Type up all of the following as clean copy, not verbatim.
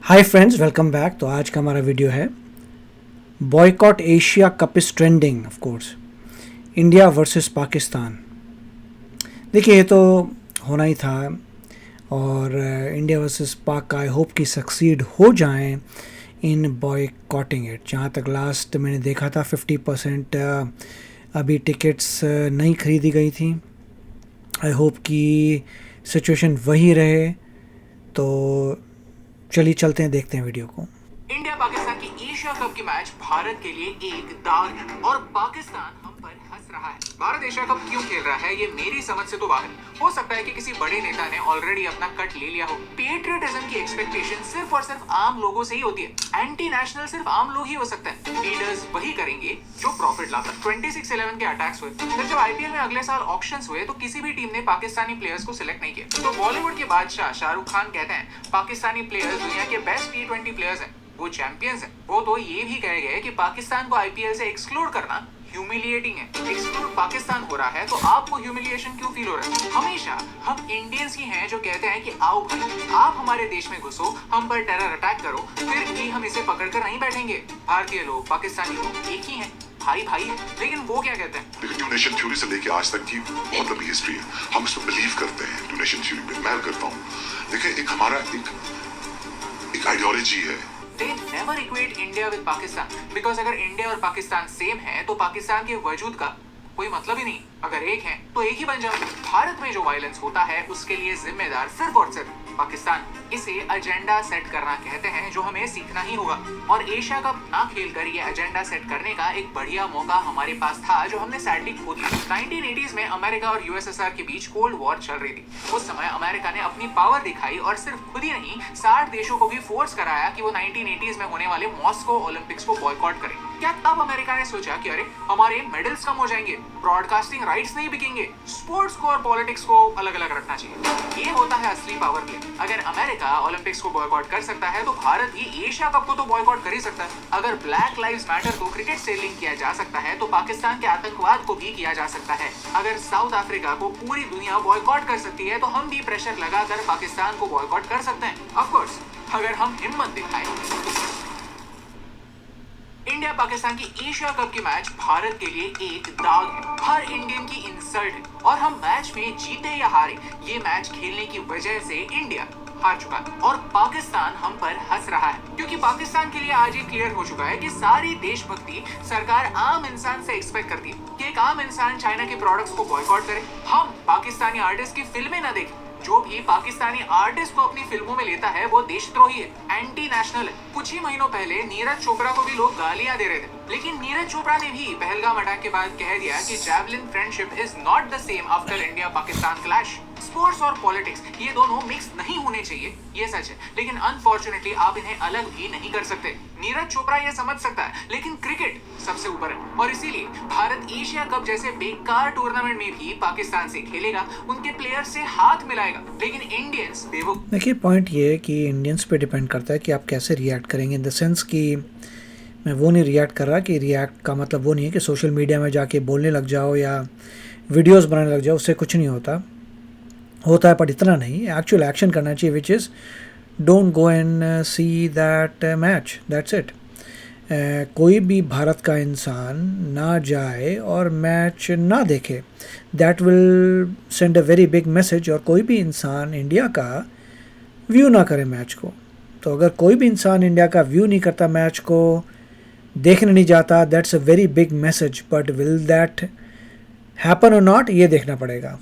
Hi friends, welcome back. तो आज का हमारा वीडियो है boycott Asia cup is trending of course, India versus Pakistan. देखिए, ये तो होना ही था और इंडिया वर्सेस पाक का आई होप कि सक्सीड हो जाएं इन बॉयकॉटिंग इट। जहाँ तक लास्ट मैंने देखा था 50% अभी टिकट्स नहीं खरीदी गई थी। आई होप कि सिचुएशन वही रहे। तो चलिए चलते हैं, देखते हैं वीडियो को। इंडिया पाकिस्तान की एशिया कप की मैच भारत के लिए एक दाग है और पाकिस्तान हम पर हंस रहा है। भारत एशिया कप क्यों खेल रहा है ये मेरी समझ से तो बाहर। हो सकता है कि किसी बड़े नेता ने ऑलरेडी अपना कट ले लिया हो। पेट्रियटिज्म की एक्सपेक्टेशन सिर्फ और सिर्फ आम लोगों से ही होती है। एंटी नेशनल सिर्फ आम लोग ही हो सकते हैं। लीडर्स वही करेंगे जो प्रॉफिट लाता है। 26/11 के अटैक्स हुए, फिर जब आईपीएल में अगले साल ऑक्शंस हुए तो किसी भी टीम ने पाकिस्तानी प्लेयर्स को सिलेक्ट नहीं किया। तो बॉलीवुड के बादशाह शाहरुख खान कहते हैं पाकिस्तानी प्लेयर्स दुनिया के बेस्ट T20 प्लेयर्स हैं, वो चैंपियंस हैं। वो तो ये भी कह गए कि पाकिस्तान को आईपीएल से एक्सक्लूड करना ह्यूमिलिएटिंग है। एक्सक्लूड पाकिस्तान हो रहा है तो आपको ह्यूमिलिएशन क्यों फील हो रहा है? हमेशा हम इंडियंस ही हैं जो कहते हैं कि आओ भाई, आप हमारे देश में घुसो, हम पर टेरर अटैक करो, फिर भी हम इसे पकड़कर नहीं बैठेंगे। भारतीय लोग पाकिस्तानी लोग एक ही हैं, भाई भाई है। लेकिन वो क्या कहते हैं? लेकिन डोनेशन थ्योरी से लेके आज तक की बहुत लंबी हिस्ट्री है। हम इसमें बिलीव करते हैं डोनेशन थ्योरी में। मैं करता हूँ। देखिए, एक हमारा एक आइडियोलॉजी है। They never equate India with Pakistan because अगर इंडिया और पाकिस्तान सेम है तो पाकिस्तान के वजूद का कोई मतलब ही नहीं। अगर एक है तो एक ही बन जाओ। भारत में जो वायलेंस होता है उसके लिए जिम्मेदार सिर्फ और सिर्फ पाकिस्तान। इसे एजेंडा सेट करना कहते हैं जो हमें सीखना ही होगा। और एशिया कप ना खेलकर ये एजेंडा सेट करने का एक बढ़िया मौका हमारे पास था जो हमने सैडली खो दिया। 1980s में अमेरिका और यूएसएसआर के बीच कोल्ड वॉर चल रही थी। उस समय अमेरिका ने अपनी पावर दिखाई और सिर्फ खुद ही नहीं 60 देशों को भी फोर्स कराया कि वो 1980s में होने वाले मॉस्को ओलंपिक्स को बॉयकॉट करें। क्या तब अमेरिका ने सोचा कि अरे हमारे मेडल्स कम हो जाएंगे, ब्रॉडकास्टिंग राइट्स नहीं बिकेंगे, स्पोर्ट्स को और पॉलिटिक्स को अलग अलग रखना चाहिए? ये होता है असली पावर प्ले। अगर अमेरिका ओलंपिक्स को बॉयकॉट कर सकता है तो भारत भी एशिया कप को तो बॉयकॉट कर ही सकता है। अगर ब्लैक लाइव्स मैटर को क्रिकेट से लिंक किया जा सकता है तो पाकिस्तान के आतंकवाद को भी किया जा सकता है। अगर साउथ अफ्रीका को पूरी दुनिया बॉयकॉट कर सकती है तो हम भी प्रेशर लगाकर पाकिस्तान को बॉयकॉट कर सकते हैं। ऑफ कोर्स अगर हम हिम्मत दिखाएं। इंडिया पाकिस्तान की एशिया कप की मैच भारत के लिए एक दाग है, हर इंडियन की इंसल्ट है। और हम मैच में जीते या हारे, ये मैच खेलने की वजह से इंडिया हार चुका है और पाकिस्तान हम पर हंस रहा है। क्योंकि पाकिस्तान के लिए आज ये क्लियर हो चुका है कि सारी देशभक्ति सरकार आम इंसान से एक्सपेक्ट करती है कि एक आम इंसान चाइना के प्रोडक्ट्स को बॉयकॉट करे। हम पाकिस्तानी आर्टिस्ट की फिल्में ना देखें। जो भी पाकिस्तानी आर्टिस्ट को अपनी फिल्मों में लेता है वो देशद्रोही है, एंटी नेशनल है। कुछ ही महीनों पहले नीरज चोपड़ा को भी लोग गालियां दे रहे थे, लेकिन नीरज चोपड़ा ने भी पहलगाम अटैक के बाद कह दिया कि javelin friendship is not the same after India Pakistan clash. Sports और पॉलिटिक्स ये दोनों मिक्स नहीं होने चाहिए, ये सच है, लेकिन अनफॉर्चुनेटली आप इन्हें अलग भी नहीं कर सकते। नीरज चोपड़ा ये समझ सकता है, लेकिन क्रिकेट सबसे ऊपर है और इसीलिए भारत एशिया कप जैसे बेकार टूर्नामेंट में भी पाकिस्तान से खेलेगा, उनके प्लेयर्स से हाथ मिलाएगा। लेकिन इंडियंस बेवकूफ। देखिए, पॉइंट ये है कि इंडियंस पे डिपेंड करता है कि आप कैसे रिएक्ट करेंगे। इन द सेंस कि मैं वो नहीं रिएक्ट कर रहा कि रिएक्ट का मतलब वो नहीं है कि सोशल मीडिया में जाके बोलने लग जाओ या वीडियोस बनाने लग जाओ, उससे कुछ नहीं होता है, पर इतना नहीं, एक्चुअल एक्शन करना चाहिए, which is don't go and see that match, that's it. कोई भी भारत का इंसान ना जाए और मैच ना देखे, that will send a very big message. और कोई भी इंसान इंडिया का व्यू ना करे मैच को, तो अगर कोई भी इंसान इंडिया का व्यू नहीं करता, मैच को देखने नहीं जाता, that's a very big message. But will that happen और नॉट, ये देखना पड़ेगा।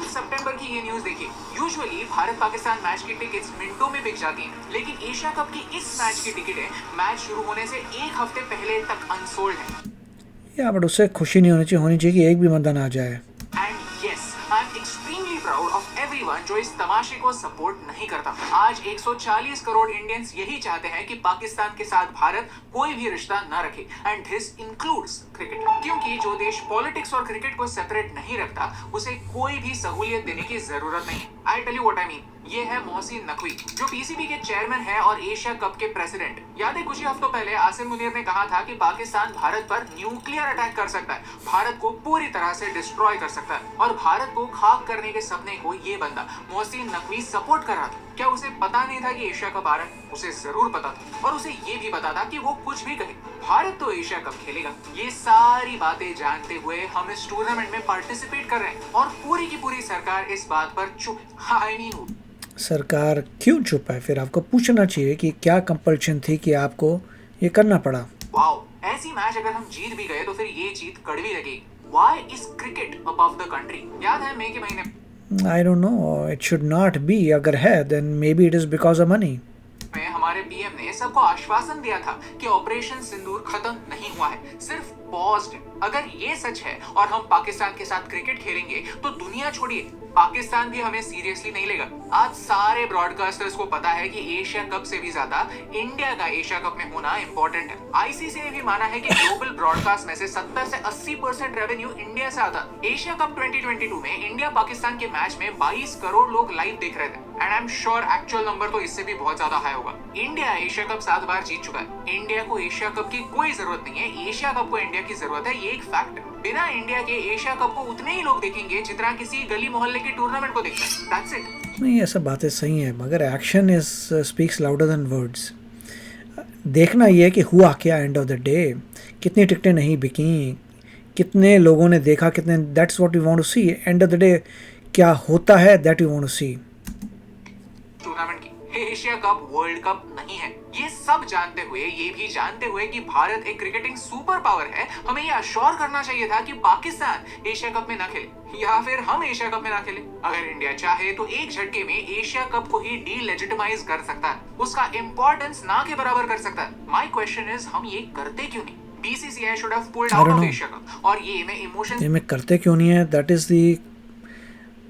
सितंबर की ये न्यूज देखिए। यूजुअली भारत पाकिस्तान मैच की टिकट्स मिनटों में बिक जाती हैं, लेकिन एशिया कप की इस मैच की टिकटें मैच शुरू होने से एक हफ्ते पहले तक अनसोल्ड है। या बट उससे खुशी नहीं होनी चाहिए कि एक भी बंदा ना जाए। And yes, I am extremely proud of everyone जो इस तमाशे को सपोर्ट नहीं करता। आज 140 करोड़ इंडियंस यही चाहते हैं कि पाकिस्तान के साथ भारत कोई भी रिश्ता न रखे, एंड दिस इंक्लूड्स क्रिकेट, क्योंकि जो देश पॉलिटिक्स और क्रिकेट को सेपरेट नहीं रखता उसे कोई भी सहूलियत देने की जरूरत नहीं है। I tell you what I mean. ये है मोहसिन नकवी, जो पीसीबी के चेयरमैन है और एशिया कप के प्रेसिडेंट। याद है कुछ ही हफ्तों पहले आसिम मुनीर ने कहा था कि पाकिस्तान भारत पर न्यूक्लियर अटैक कर सकता है, भारत को पूरी तरह से डिस्ट्रॉय कर सकता है, और भारत को खाक करने के सपने को ये बंदा मोहसिन नकवी सपोर्ट कर रहा था। क्या उसे पता नहीं था कि एशिया कप आ रहा है? उसे जरूर पता था, और उसे ये भी पता था कि वो कुछ भी कहे भारत तो एशिया कप खेलेगा। ये सारी बातें जानते हुए हम इस टूर्नामेंट में पार्टिसिपेट कर रहे हैं, और पूरी की पूरी सरकार इस बात पर चुप। आई मीन सरकार क्यों चुप है? फिर आपको पूछना चाहिए कि क्या कंपल्शन थी कि आपको ये करना पड़ा। वाओ, ऐसी मैच अगर हम जीत भी गए तो फिर ये जीत कड़वी लगेगी। Why is cricket above the country? याद है मई के महीने I don't know, it should not be. अगर है then may be it is because of money. में हमारे पीएम ने सबको आश्वासन दिया था कि ऑपरेशन सिंदूर खत्म नहीं हुआ है, सिर्फ पॉज्ड है। अगर ये सच है और हम पाकिस्तान के साथ क्रिकेट खेलेंगे तो दुनिया छोड़िए, पाकिस्तान भी हमें सीरियसली नहीं लेगा। आज सारे ब्रॉडकास्टर्स को पता है कि एशिया कप से भी ज्यादा इंडिया का एशिया कप में होना इंपॉर्टेंट है। आईसीसी ने भी माना है कि ग्लोबल ब्रॉडकास्ट में से 70 से 80% रेवेन्यू इंडिया से आता। एशिया कप 2022 में इंडिया पाकिस्तान के मैच में 22 करोड़ लोग लाइव देख रहे थे, and I am sure actual number तो इससे भी बहुत ज्यादा हाई होगा। इंडिया एशिया कप 7 बार जीत चुका है। इंडिया को एशिया कप की कोई जरूरत नहीं है, एशिया कप को इंडिया की जरूरत है, ये एक फैक्ट है। बिना इंडिया के एशिया कप को उतने ही लोग देखेंगे जितना किसी गली मोहल्ले के टूर्नामेंट को देखते हैं। That's it. नहीं, ये सब बातें सही हैं, मगर action is speaks louder than words. देखना ये है कि हुआ क्या एंड ऑफ द डे, कितनी टिकटें नहीं बिकी, कितने लोगों ने देखा, कितने। That's what we want to see. End of the day क्या होता है, that we want to see. Tournament की एशिया कप वर्ल्ड कप नहीं है, ये सब जानते हुए, ये भी जानते हुए कि भारत एक क्रिकेटिंग सुपर पावर है, हमें ये अश्योर करना चाहिए था कि पाकिस्तान एशिया कप में ना खेले या फिर हम एशिया कप में ना खेले। अगर इंडिया चाहे तो एक झटके में एशिया कप को ही डीलेजिटिमाइज कर सकता है, उसका इंपॉर्टेंस ना के बराबर कर सकता है। माय क्वेश्चन इज हम ये करते क्यों नहीं? BCCI should have pulled out of Asia cup. और ये मैं इमोशन ये मैं करते क्यों नहीं है, that is the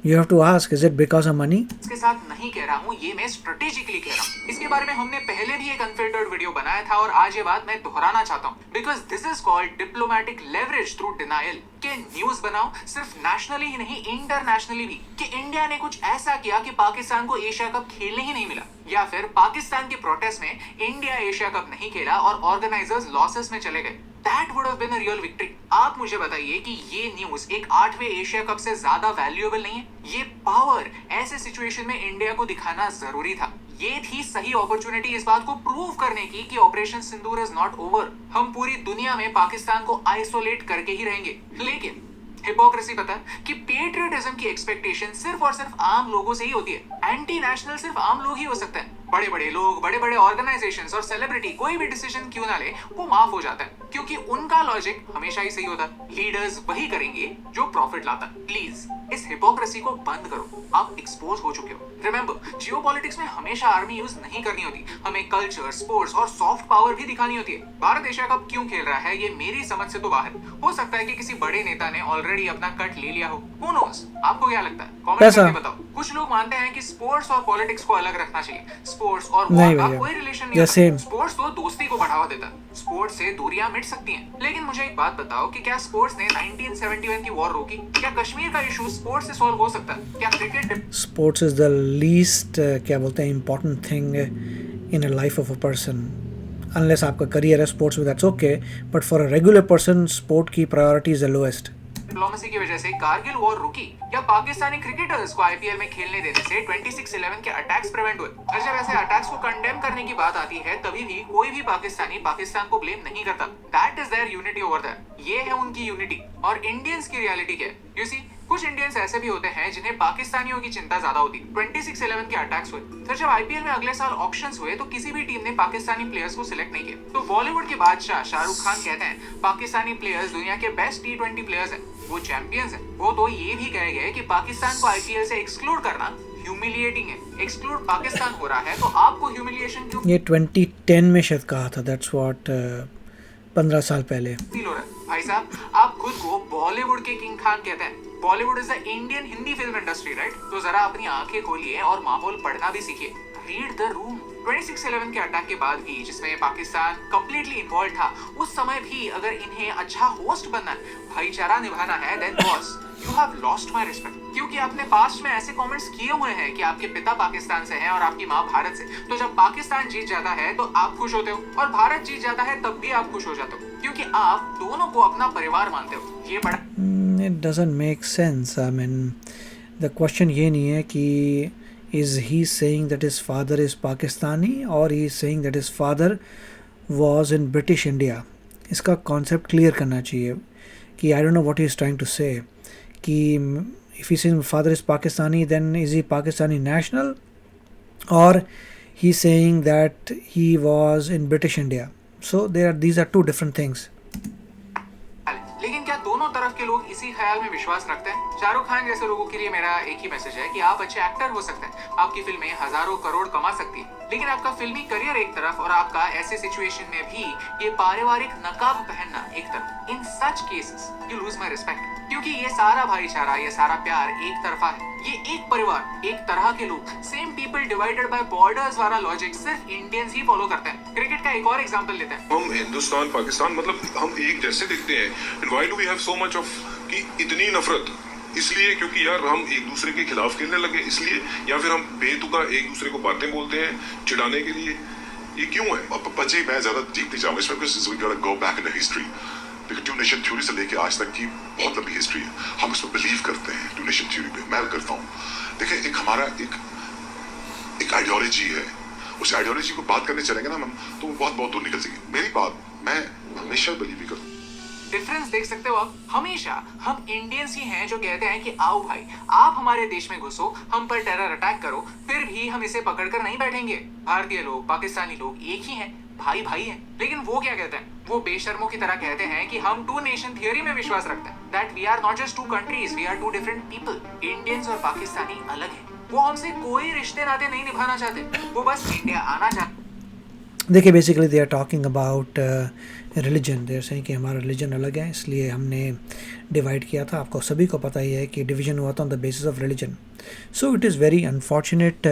You have to ask, is it because of money? इसके साथ नहीं कह रहा हूँ, ये मैं स्ट्रेटेजिकली कह रहा हूँ। इसके बारे में हमने पहले भी एक अनफिल्टर्ड वीडियो बनाया था, और आज ये बात मैं दोहराना चाहता हूँ, because this is called diplomatic leverage through denial. के न्यूज बनाओ सिर्फ नेशनली ही नहीं, इंटरनेशनली भी, कि इंडिया ने कुछ ऐसा किया कि पाकिस्तान को एशिया कप खेलने ही नहीं मिला, या फिर पाकिस्तान के प्रोटेस्ट में इंडिया एशिया कप नहीं खेला और ऑर्गेनाइजर्स लॉसेस में चले गए। That would have been a real victory। आप मुझे बताइए कि ये न्यूज एक 8वें एशिया कप से ज्यादा वैल्यूएबल नहीं है? ये पावर ऐसे सिचुएशन में इंडिया को दिखाना जरूरी था। ये थी सही अपॉर्चुनिटी इस बात को प्रूव करने की कि operation Sindoor is not over. हम पूरी दुनिया में पाकिस्तान को आइसोलेट करके ही रहेंगे। लेकिन हिपोक्रेसी पता है कि पेट्रियटिज्म की एक्सपेक्टेशन सिर्फ और सिर्फ आम लोगों से ही होती है। एंटी नेशनल सिर्फ आम लोग ही हो सकते हैं। बड़े बड़े लोग, बड़े बड़े ऑर्गेनाइजेशंस और सेलिब्रिटी कोई भी डिसीजन क्यों ना ले, वो माफ हो जाता है, क्योंकि उनका लॉजिक हमेशा ही सही होता है। लीडर्स वही करेंगे जो प्रॉफिट लाता है। प्लीज इस हिपोक्रेसी को बंद करो, आप एक्सपोज हो चुके हो। रिमेंबर, जियोपॉलिटिक्स में हमेशा आर्मी यूज नहीं करनी होती, हमें कल्चर, स्पोर्ट्स और सॉफ्ट पावर भी दिखानी होती है। भारत एशिया कप क्यों खेल रहा है, ये मेरी समझ से तो बाहर। हो सकता है कि किसी बड़े नेता ने ऑलरेडी अपना कट ले लिया हो, who knows? आपको क्या लगता है? कमेंट करके बताओ। कुछ लोग मानते हैं कि स्पोर्ट्स और पॉलिटिक्स को अलग रखना चाहिए। स्पोर्ट्स और वॉर का कोई रिलेशन नहीं है। स्पोर्ट्स तो दोस्ती को बढ़ावा देता है, स्पोर्ट्स से दूरियां मिट सकती हैं। लेकिन मुझे एक बात बताओ कि क्या स्पोर्ट्स ने 1971 की वॉर रोकी? क्या कश्मीर का इशू स्पोर्ट्स से सॉल्व हो सकता है? क्या cricket sports is the least क्या बोलते हैं important thing in a life of a person. Unless आपका करियर है स्पोर्ट्स में, that's okay, but for a regular person sport की priority is the lowest. Diplomacy की वजह से कारगिल वॉर रुकी? या पाकिस्तानी क्रिकेटर्स को आईपीएल में खेलने देने से 26/11 के अटैक्स प्रिवेंट हुए? और जब ऐसे अटैक्स को कंडेम करने की बात आती है, तभी भी कोई भी पाकिस्तानी पाकिस्तान को ब्लेम नहीं करता। That is their unity over there. ये है उनकी यूनिटी। और इंडियंस की रियलिटी क्या है? यू सी, कुछ इंडियंस ऐसे भी होते हैं जिन्हें पाकिस्तानियों की चिंता ज्यादा होती। 26/11 के अटैक्स हुए, फिर जब आईपीएल में अगले साल ऑक्शंस हुए तो किसी भी टीम ने पाकिस्तानी प्लेयर्स को सिलेक्ट नहीं किया। तो बॉलीवुड के बादशाह शाहरुख खान कहते हैं पाकिस्तानी प्लेयर्स दुनिया के बेस्ट T20 प्लेयर्स हैं, वो चैंपियंस हैं। वो तो ये भी कह गए कि पाकिस्तान को आईपीएल से एक्सक्लूड करना ह्यूमिलिएटिंग है। एक्सक्लूड पाकिस्तान हो रहा है तो आपको ह्यूमिलिएशन क्यों? ये 2010 में शायद कहा था, दैट्स व्हाट 15 साल पहले। फील हो रहा है भाई साहब, आप खुद को बॉलीवुड के किंग खान कहते हैं। Bollywood is the Indian Hindi film industry, right? तो जरा अपनी आंखें खोलिए और माहौल पढ़ना भी सीखिए। Read the room. 26/11 के अटैक के बाद भी, जिसमें पाकिस्तान कंप्लीटली इन्वॉल्व था, उस समय भी अगर इन्हें अच्छा होस्ट बनना है, भाईचारा निभाना है, then boss you have lost my respect. क्योंकि आपने पास्ट में ऐसे कमेंट्स किए हुए हैं कि आपके पिता पाकिस्तान से हैं और आपकी माँ भारत से, तो जब पाकिस्तान जीत जाता है तो आप खुश होते हो, और भारत जीत जाता है तब भी आप खुश हो जाते हो, क्योंकि आप दोनों को अपना परिवार मानते हो। ये बड़ा It doesn't make sense. I mean, the question ये नहीं है कि is he saying that his father is Pakistani or he is saying that his father was in British India. इसका concept clear करना चाहिए कि I don't know what he is trying to say. कि if he says my father is Pakistani, then is he Pakistani national or he is saying that he was in British India. So these are two different things. लेकिन क्या दोनों तरफ के लोग इसी ख्याल में विश्वास रखते हैं? शाहरुख खान जैसे लोगों के लिए मेरा एक ही मैसेज है कि आप अच्छे एक्टर हो सकते हैं, आपकी फिल्में हजारों करोड़ कमा सकती हैं, लेकिन आपका फिल्मी करियर एक तरफ और आपका ऐसे सिचुएशन में भी ये पारिवारिक नकाब पहनना एक तरफ। In such cases you lose my respect, क्योंकि ये सारा भाईचारा, ये सारा प्यार एक तरफा है। ये एक परिवार, एक तरह के लोग, same people divided by borders वाला लॉजिक सिर्फ इंडियंस ही फॉलो करते हैं। क्रिकेट का एक और एग्जांपल लेते हैं। हम हिंदुस्तान पाकिस्तान मतलब हम एक जैसे दिखते हैं, and why do we have so much of कि इतनी नफरत? इसलिए क्योंकि यार हम एक दूसरे के खिलाफ खेलने लगे, इसलिए, या फिर हम बेतुका एक दूसरे को बातें बोलते हैं चिढ़ाने के लिए? ये क्यों है? जी मैं ज्यादा डीप नहीं जाऊंगा इसमें, because we got to go back in the history. देखिए टू नेशन थ्योरी से लेके आज तक की बहुत लंबी हिस्ट्री है, हम इसमें बिलीव करते हैं टू नेशन थ्योरी पे, मैं करता हूँ। देखिए एक हमारा एक आइडियोलॉजी है, उस आइडियोलॉजी को बात करने चलेंगे ना हम, तो वो बहुत दूर निकल सकेगी। मेरी बात मैं हमेशा बिलीव ही करता हूँ। डिफरेंस देख सकते हो आप? हमेशा हम इंडियंस ही हैं जो कहते हैं कि आओ भाई, आप हमारे देश में घुसो, हम पर टेरर अटैक करो, फिर भी हम इसे पकड़कर नहीं बैठेंगे। भारतीय लोग, पाकिस्तानी लोग एक ही हैं, भाई भाई हैं। लेकिन वो क्या कहते हैं? वो बेशर्मों की तरह कहते हैं कि हम टू नेशन थियरी में विश्वास रखते हैं, that we are not just two countries, we are two different people. Indians और पाकिस्तानी अलग हैं, वो हमसे कोई रिश्ते नाते नहीं निभाना चाहते, वो बस इंडिया आना चाहते। देखिए basically they are talking about religion. They are saying कि हमारा रिलीजन अलग है, इसलिए हमने डिवाइड किया था। आपको सभी को पता ही है कि डिवीजन हुआ था on the basis of religion. So it is very unfortunate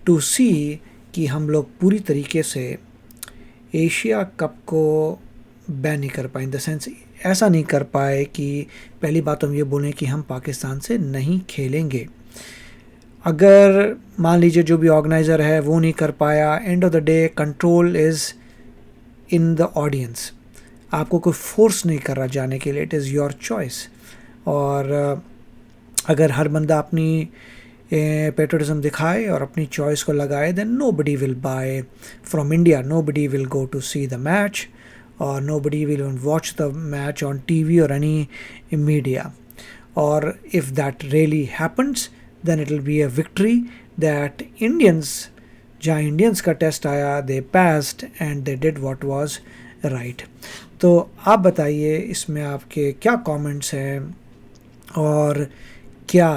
to see कि हम लोग पूरी तरीके से एशिया कप को बैन नहीं कर पाए, इन द सेंस ऐसा नहीं कर पाए कि पहली बात हम ये बोलें कि हम पाकिस्तान से नहीं खेलेंगे। अगर मान लीजिए जो भी ऑर्गेनाइज़र है वो नहीं कर पाया, and of the day control is in the audience. आपको कोई फोर्स नहीं कर रहा जाने के लिए, इट इज़ योर चॉइस। और अगर हर बंदा अपनी पेट्रियटिज्म दिखाए और अपनी चॉइस को लगाए, then nobody will buy from India, nobody will go to see the match, और nobody will even watch the match on TV or any media. Or if that really happens, then it will be a victory that Indians, जहाँ Indians का test आया, they passed and they did what was right. तो आप बताइए इसमें आपके क्या comments हैं, और क्या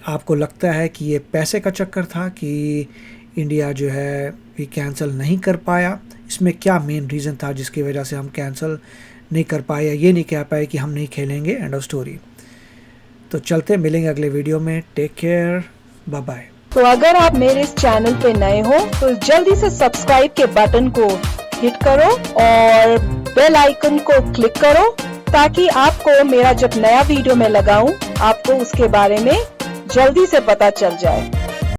आपको लगता है कि ये पैसे का चक्कर था कि इंडिया जो है भी कैंसिल नहीं कर पाया? इसमें क्या मेन रीज़न था जिसकी वजह से हम कैंसिल नहीं कर पाए, या ये नहीं कह पाए कि हम नहीं खेलेंगे? End of story. तो चलते मिलेंगे अगले वीडियो में। Take care, bye bye. तो अगर आप मेरे इस चैनल पे नए हो तो जल्दी से सब्सक्राइब के बटन को हिट करो और बेल आइकन को क्लिक करो, ताकि आपको मेरा जब नया वीडियो मैं लगाऊं आपको उसके बारे में जल्दी से पता चल जाए।